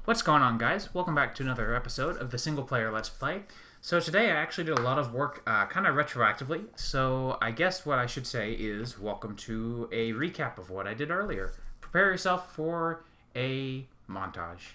What's going on, guys? Welcome back to another episode of the single player Let's Play. So today I actually did a lot of work kind of retroactively, so I guess what I should say is welcome to a recap of what I did earlier. Prepare yourself for a montage.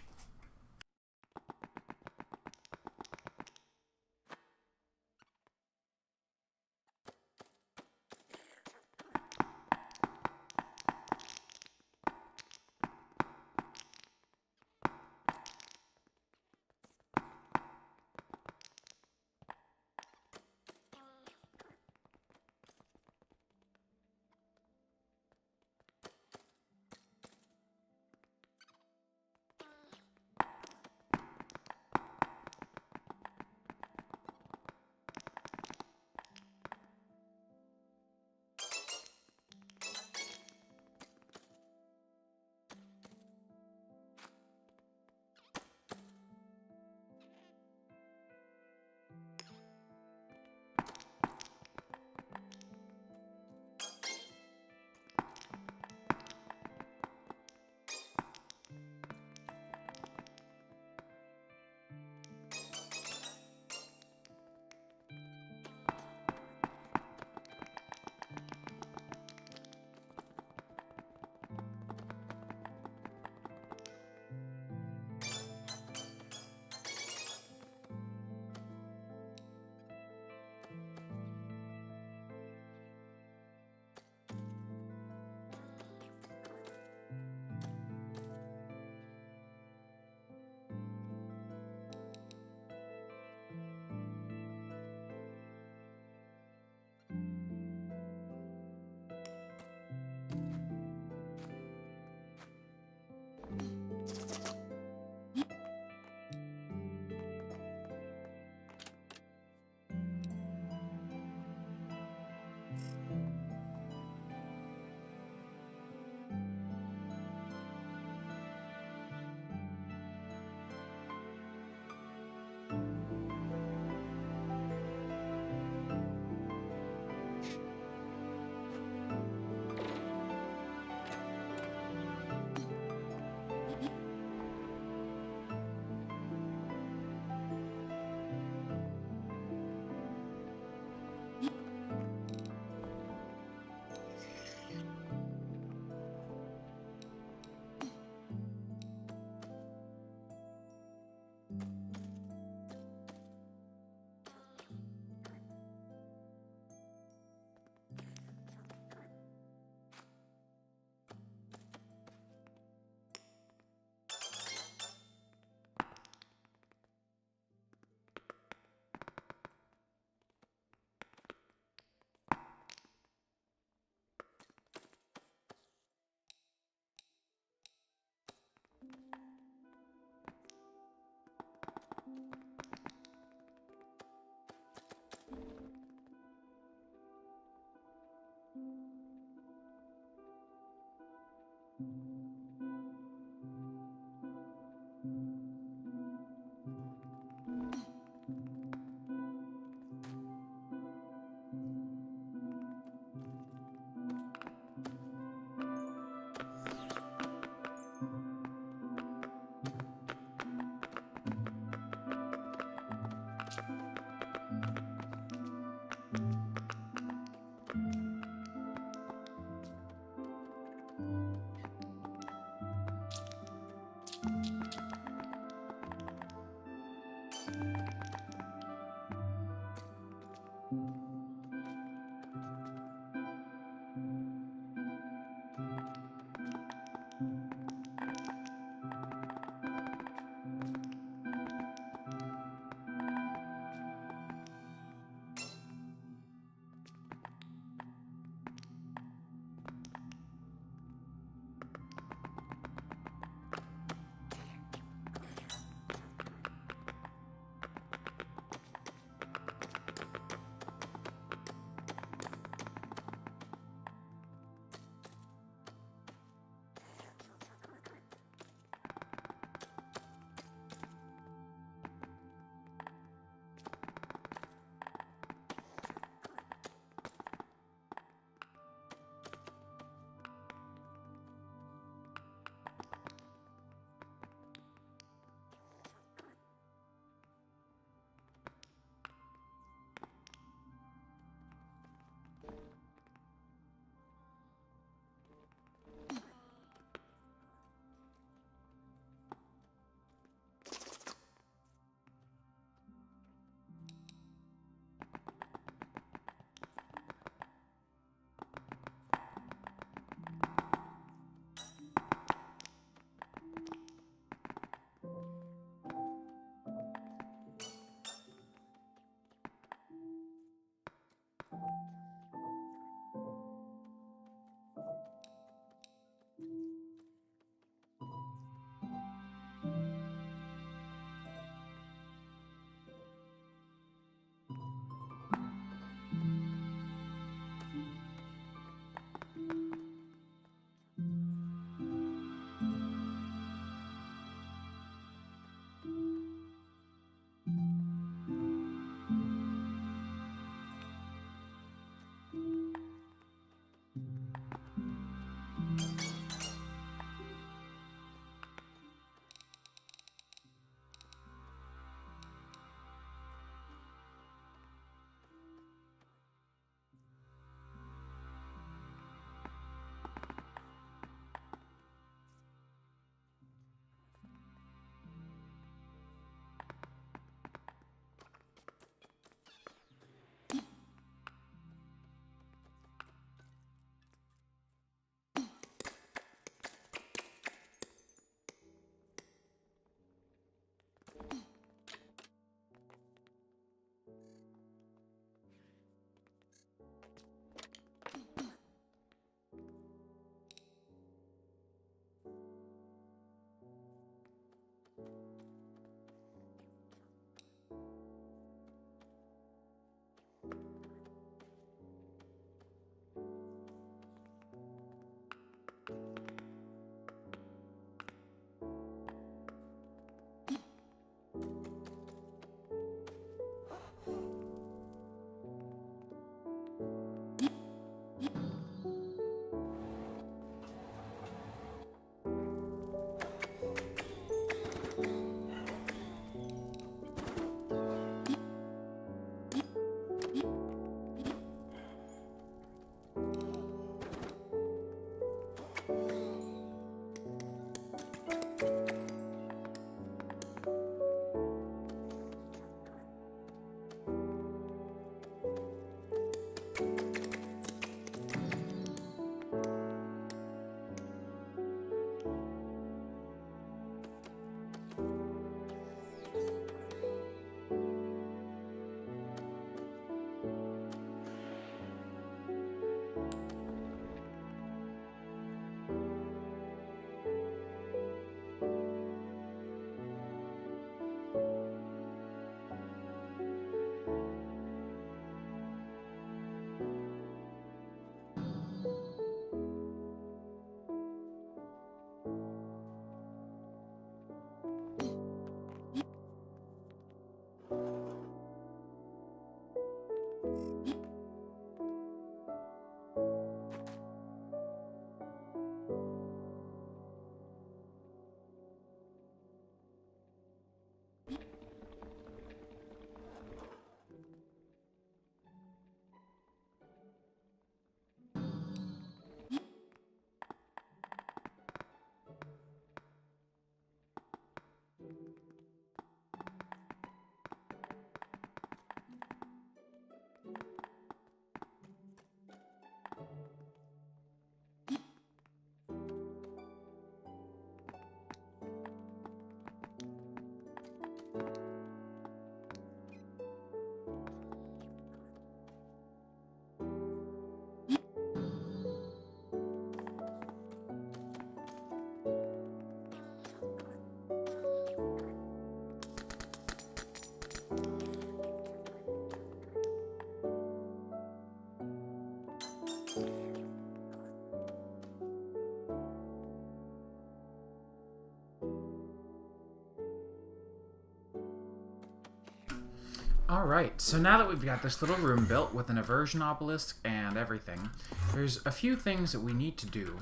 Alright, so now that we've got this little room built with an aversion obelisk and everything, there's a few things that we need to do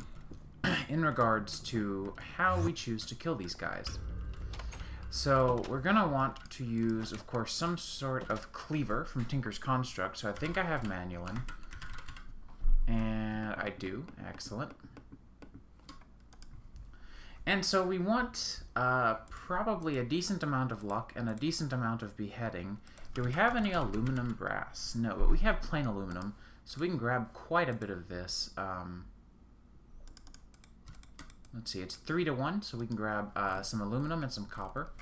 in regards to how we choose to kill these guys. So we're going to want to use, of course, some sort of cleaver from Tinker's Construct. So I think I have Manulin. And I do. Excellent. And so we want probably a decent amount of luck and a decent amount of beheading. Do we have any aluminum brass? No, but we have plain aluminum, so we can grab quite a bit of this. Let's see, it's 3 to 1, so we can grab some aluminum and some copper.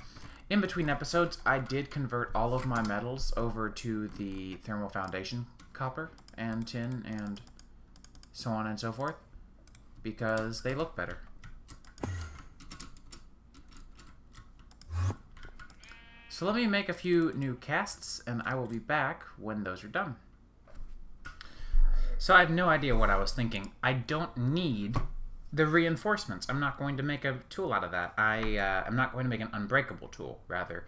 In between episodes, I did convert all of my metals over to the thermal foundation copper and tin and so on and so forth, because they look better. So let me make a few new casts, and I will be back when those are done. So I have no idea what I was thinking. I don't need the reinforcements. I'm not going to make a tool out of that. I'm not going to make an unbreakable tool, rather.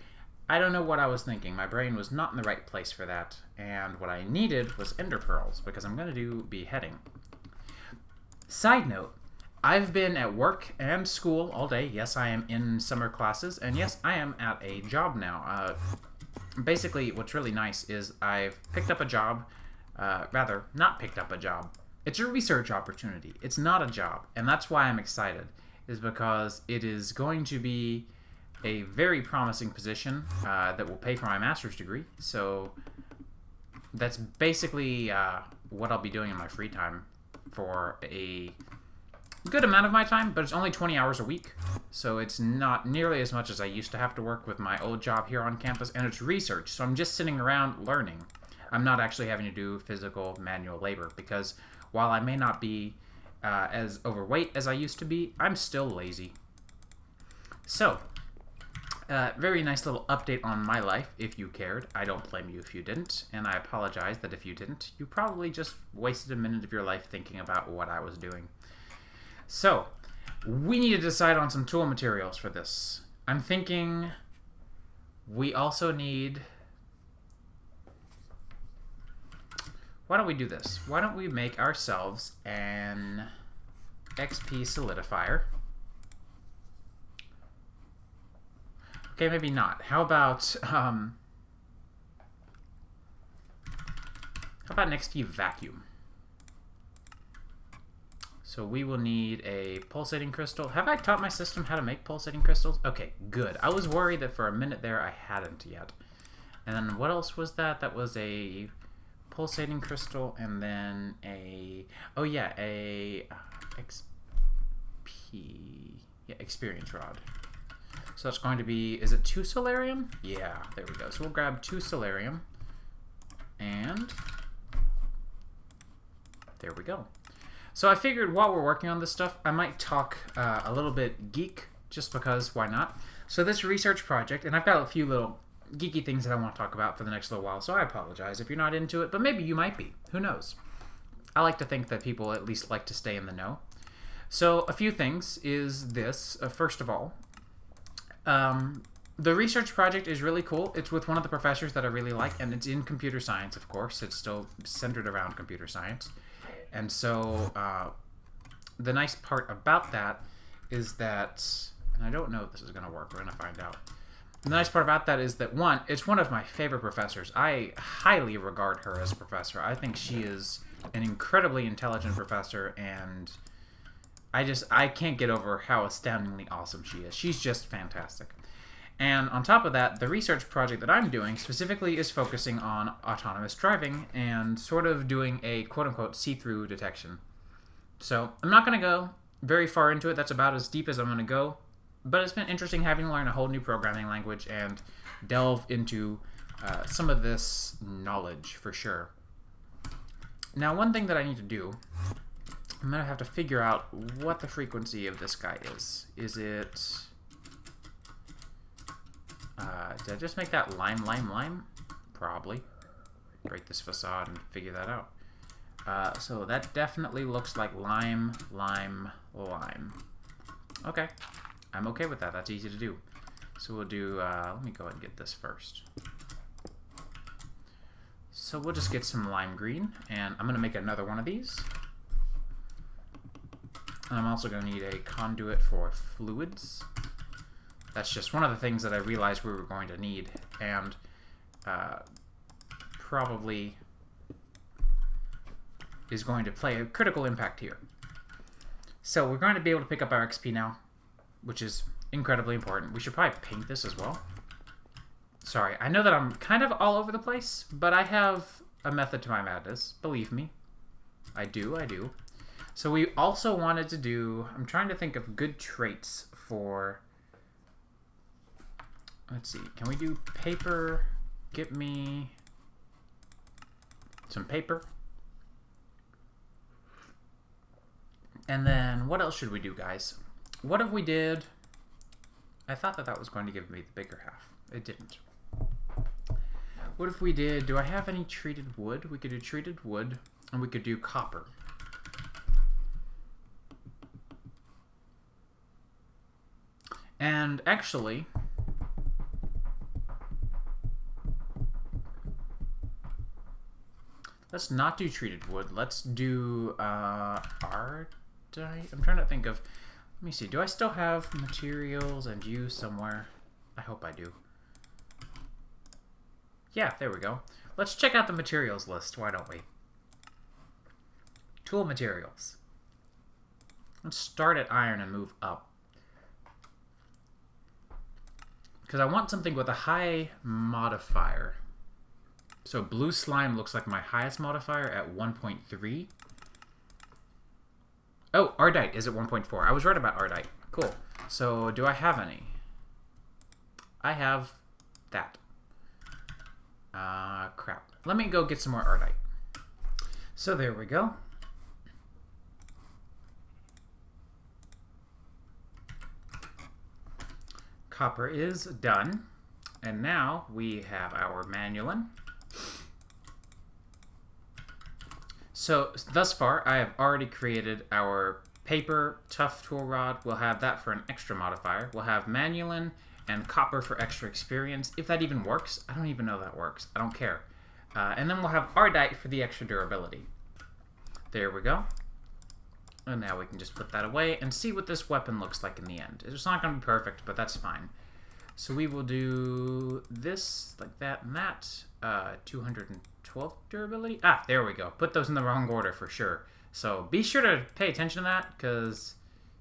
I don't know what I was thinking. My brain was not in the right place for that. And what I needed was ender pearls, because I'm going to do beheading. Side note, I've been at work and school all day. Yes, I am in summer classes, and yes, I am at a job now. Basically, what's really nice is I've picked up a job, rather, not picked up a job. It's a research opportunity. It's not a job, and that's why I'm excited, is because it is going to be a very promising position that will pay for my master's degree. So that's basically what I'll be doing in my free time for a good amount of my time, but it's only 20 hours a week, so it's not nearly as much as I used to have to work with my old job here on campus, and it's research, so I'm just sitting around learning. I'm not actually having to do physical manual labor, because while I may not be as overweight as I used to be, I'm still lazy. So, very nice little update on my life, if you cared. I don't blame you if you didn't, and I apologize that if you didn't, you probably just wasted a minute of your life thinking about what I was doing. So, we need to decide on some tool materials for this. I'm thinking we also need... Why don't we do this? Why don't we make ourselves an XP solidifier? Okay, maybe not. How about an XP vacuum? So we will need a pulsating crystal. Have I taught my system how to make pulsating crystals? Okay, good. I was worried that for a minute there I hadn't yet. And then what else was that? That was a pulsating crystal and then a... Oh yeah, a XP... Yeah, experience rod. So that's going to be... Is it 2 solarium? Yeah, there we go. So we'll grab 2 solarium. And... there we go. So I figured while we're working on this stuff, I might talk a little bit geek, just because, why not? So this research project, and I've got a few little geeky things that I want to talk about for the next little while, so I apologize if you're not into it, but maybe you might be. Who knows? I like to think that people at least like to stay in the know. So a few things is this. First of all, the research project is really cool. It's with one of the professors that I really like, and it's in computer science, of course. It's still centered around computer science. And so the nice part about that is that, and I don't know if this is going to work, we're going to find out. The nice part about that is that, one, it's one of my favorite professors. I highly regard her as a professor. I think she is an incredibly intelligent professor, and I can't get over how astoundingly awesome she is. She's just fantastic. And on top of that, the research project that I'm doing specifically is focusing on autonomous driving and sort of doing a quote-unquote see-through detection. So I'm not going to go very far into it. That's about as deep as I'm going to go. But it's been interesting having to learn a whole new programming language and delve into some of this knowledge for sure. Now, one thing that I need to do, I'm going to have to figure out what the frequency of this guy is. Is it... did I just make that lime? Probably. Break this facade and figure that out. So that definitely looks like lime. Okay. I'm okay with that. That's easy to do. So we'll do, let me go ahead and get this first. So we'll just get some lime green, and I'm going to make another one of these. And I'm also going to need a conduit for fluids. That's just one of the things that I realized we were going to need, and probably is going to play a critical impact here. So we're going to be able to pick up our XP now, which is incredibly important. We should probably paint this as well. Sorry, I know that I'm kind of all over the place, but I have a method to my madness. Believe me. I do. So we also wanted to do... I'm trying to think of good traits for... Let's see. Can we do paper? Get me some paper. And then what else should we do, guys? What if we did... I thought that was going to give me the bigger half. It didn't. What if we did... Do I have any treated wood? We could do treated wood, and we could do copper. And actually... Let's not do treated wood. Let's do ardite. I'm trying to think of... Let me see. Do I still have materials and use somewhere? I hope I do. Yeah, there we go. Let's check out the materials list. Why don't we? Tool materials. Let's start at iron and move up. Because I want something with a high modifier. So blue slime looks like my highest modifier at 1.3. Oh, ardite is at 1.4. I was right about ardite. Cool. So do I have any? I have that. Crap. Let me go get some more ardite. So there we go. Copper is done. And now we have our manulin. So thus far, I have already created our paper tough tool rod. We'll have that for an extra modifier. We'll have manulin and copper for extra experience. If that even works, I don't even know that works. I don't care. And then we'll have ardite for the extra durability. There we go. And now we can just put that away and see what this weapon looks like in the end. It's not going to be perfect, but that's fine. So we will do this, like that, and that. 212 durability. Ah, there we go. Put those in the wrong order for sure. So be sure to pay attention to that, because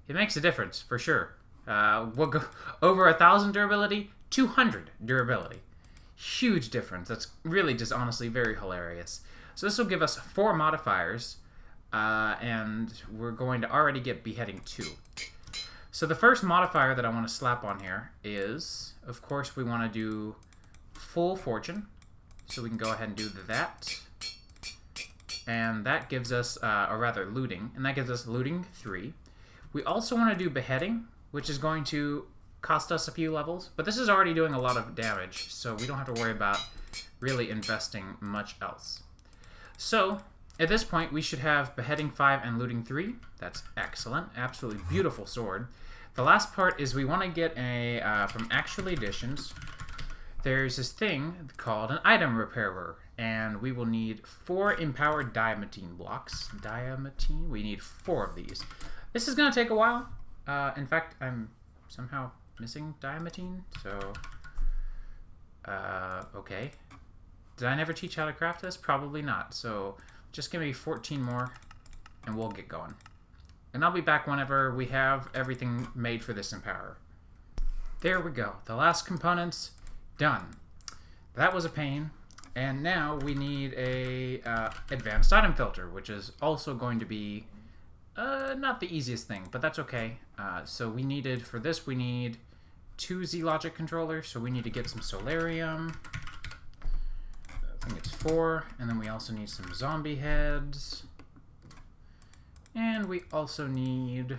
it makes a difference for sure. We'll go over 1,000 durability, 200 durability. Huge difference. That's really just honestly very hilarious. So this will give us 4 modifiers, and we're going to already get beheading 2. So the first modifier that I want to slap on here is, of course, we want to do full fortune. So we can go ahead and do that. And that gives us, or rather looting, and that gives us looting 3. We also want to do beheading, which is going to cost us a few levels, but this is already doing a lot of damage, so we don't have to worry about really investing much else. So at this point, we should have beheading 5 and looting 3. That's excellent. Absolutely beautiful sword. The last part is we want to get a, from Actual Editions, there's this thing called an item repairer, and we will need 4 empowered diamantine blocks. Diamantine? We need 4 of these. This is going to take a while. In fact, I'm somehow missing diamantine, so... okay. Did I never teach how to craft this? Probably not. So just give me 14 more, and we'll get going. And I'll be back whenever we have everything made for this empower. There we go. The last components done. That was a pain. And now we need a advanced item filter, which is also going to be not the easiest thing, but that's okay. So we needed, for this, we need 2 Z-Logic controllers, so we need to get some solarium. I think it's 4, and then we also need some zombie heads. And we also need...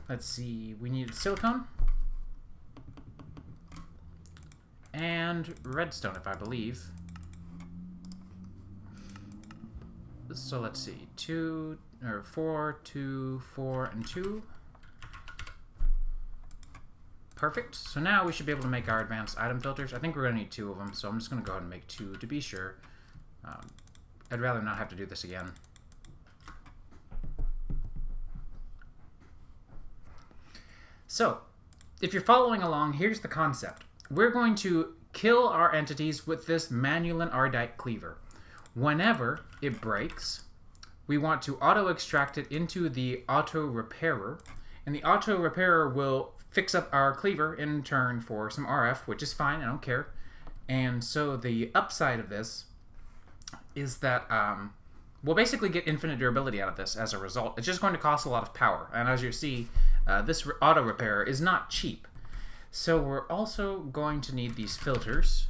Let's see, we need silicone. And redstone, if I believe. So let's see, 2, or 4, 2, 4, and 2. Perfect. So now we should be able to make our advanced item filters. I think we're going to need 2 of them, so I'm just going to go ahead and make 2 to be sure. I'd rather not have to do this again. So, if you're following along, here's the concept. We're going to kill our entities with this Manulin Ardite cleaver. Whenever it breaks, we want to auto-extract it into the auto-repairer, and the auto-repairer will fix up our cleaver in turn for some RF, which is fine, I don't care. And so the upside of this is that we'll basically get infinite durability out of this as a result. It's just going to cost a lot of power, and as you see, this auto-repairer is not cheap. So we're also going to need these filters,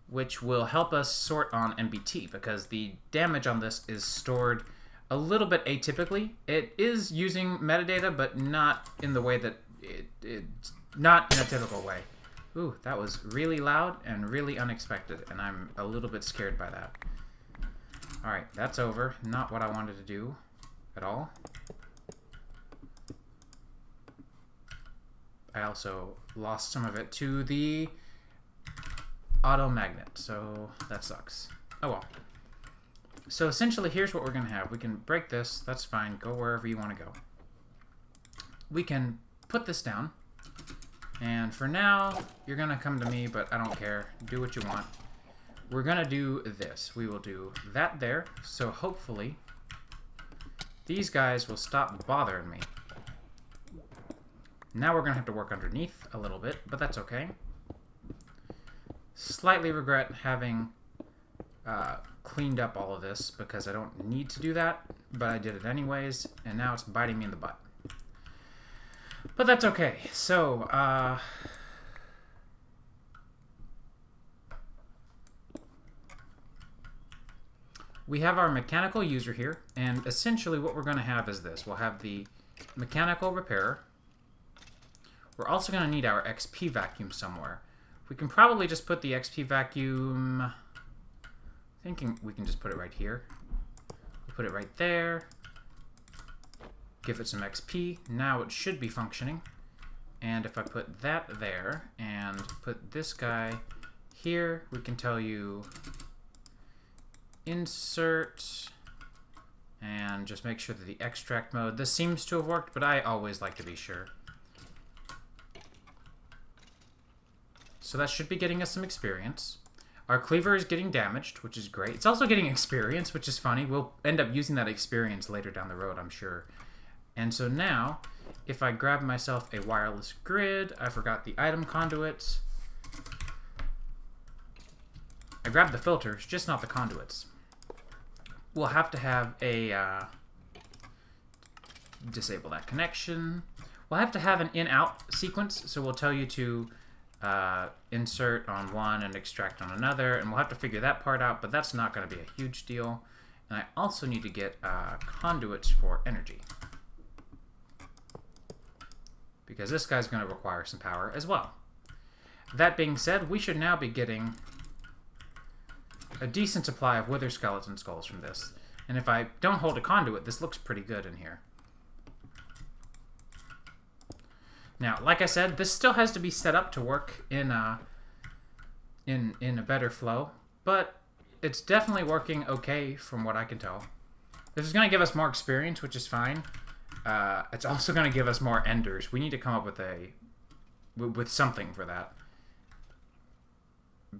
which will help us sort on MBT, because the damage on this is stored a little bit atypically. It is using metadata, but not in the way that not in a typical way. Ooh, that was really loud and really unexpected, and I'm a little bit scared by that. Alright, that's over. Not what I wanted to do at all. I also lost some of it to the auto magnet, so that sucks. Oh well. So essentially, here's what we're going to have. We can break this, that's fine, go wherever you want to go. We can put this down, and for now, you're going to come to me, but I don't care. Do what you want. We're going to do this. We will do that there, so hopefully these guys will stop bothering me. Now we're going to have to work underneath a little bit, but that's okay. Slightly regret having cleaned up all of this because I don't need to do that, but I did it anyways, and now it's biting me in the butt. But that's okay. So, we have our mechanical user here, and essentially what we're going to have is this. We'll have the mechanical repairer. We're also going to need our XP vacuum somewhere. We can probably just put the XP vacuum... Thinking we can just put it right here. We'll put it right there. Give it some XP. Now it should be functioning. And if I put that there and put this guy here, we can tell you insert and just make sure that the extract mode. This seems to have worked, but I always like to be sure. So that should be getting us some experience. Our cleaver is getting damaged, which is great. It's also getting experience, which is funny. We'll end up using that experience later down the road, I'm sure. And so now, if I grab myself a wireless grid, I forgot the item conduits. I grabbed the filters, just not the conduits. We'll have to have a... disable that connection. We'll have to have an in-out sequence, so we'll tell you to... insert on one and extract on another, and we'll have to figure that part out, but that's not going to be a huge deal. And I also need to get conduits for energy, because this guy's going to require some power as well. That being said, we should now be getting a decent supply of wither skeleton skulls from this, and if I don't hold a conduit, this looks pretty good in here. Now, like I said, this still has to be set up to work in a better flow, but it's definitely working okay from what I can tell. This is going to give us more experience, which is fine. It's also going to give us more enders. We need to come up with something for that,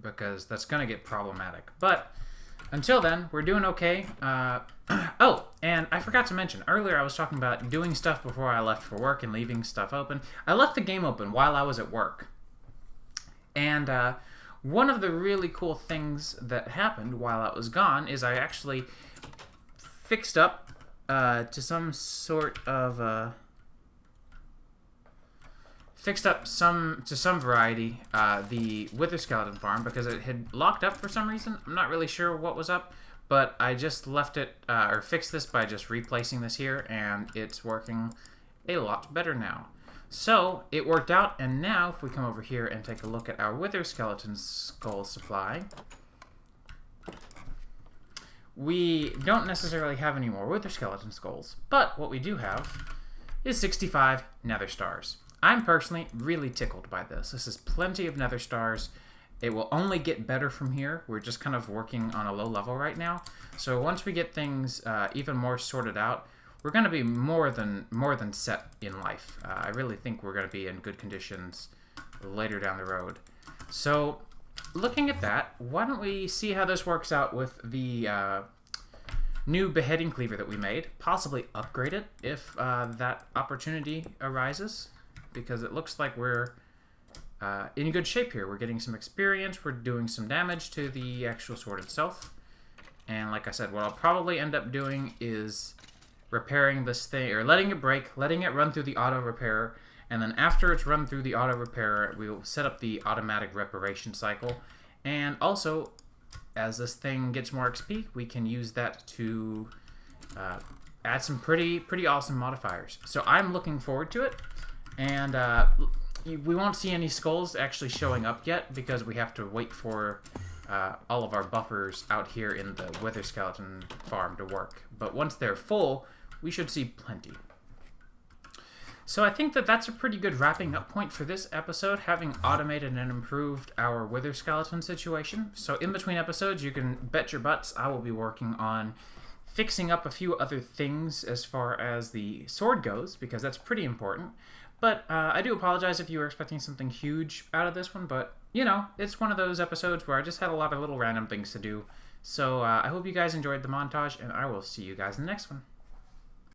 because that's going to get problematic. But until then, we're doing okay. Oh, and I forgot to mention, earlier I was talking about doing stuff before I left for work and leaving stuff open. I left the game open while I was at work. And one of the really cool things that happened while I was gone is I actually fixed up to some sort of... to some variety the wither skeleton farm, because it had locked up for some reason. I'm not really sure what was up, but I just left it, or fixed this by just replacing this here, and it's working a lot better now. So, it worked out, and now if we come over here and take a look at our wither skeleton skull supply, we don't necessarily have any more wither skeleton skulls, but what we do have is 65 nether stars. I'm personally really tickled by this. This is plenty of nether stars. It will only get better from here. We're just kind of working on a low level right now. So once we get things even more sorted out, we're going to be more than set in life. I really think we're going to be in good conditions later down the road. So looking at that, why don't we see how this works out with the new beheading cleaver that we made, possibly upgrade it if that opportunity arises, because it looks like we're in good shape here. We're getting some experience, we're doing some damage to the actual sword itself, and like I said, what I'll probably end up doing is repairing this thing, or letting it break, letting it run through the auto repairer, and then after it's run through the auto repairer, we'll set up the automatic reparation cycle. And also, as this thing gets more XP, we can use that to add some pretty awesome modifiers. So I'm looking forward to it, and we won't see any skulls actually showing up yet because we have to wait for all of our buffers out here in the wither skeleton farm to work. But once they're full, we should see plenty. So I think that that's a pretty good wrapping up point for this episode, having automated and improved our wither skeleton situation. So in between episodes, you can bet your butts I will be working on fixing up a few other things as far as the sword goes, because that's pretty important. But I do apologize if you were expecting something huge out of this one, but, you know, it's one of those episodes where I just had a lot of little random things to do. So I hope you guys enjoyed the montage, and I will see you guys in the next one.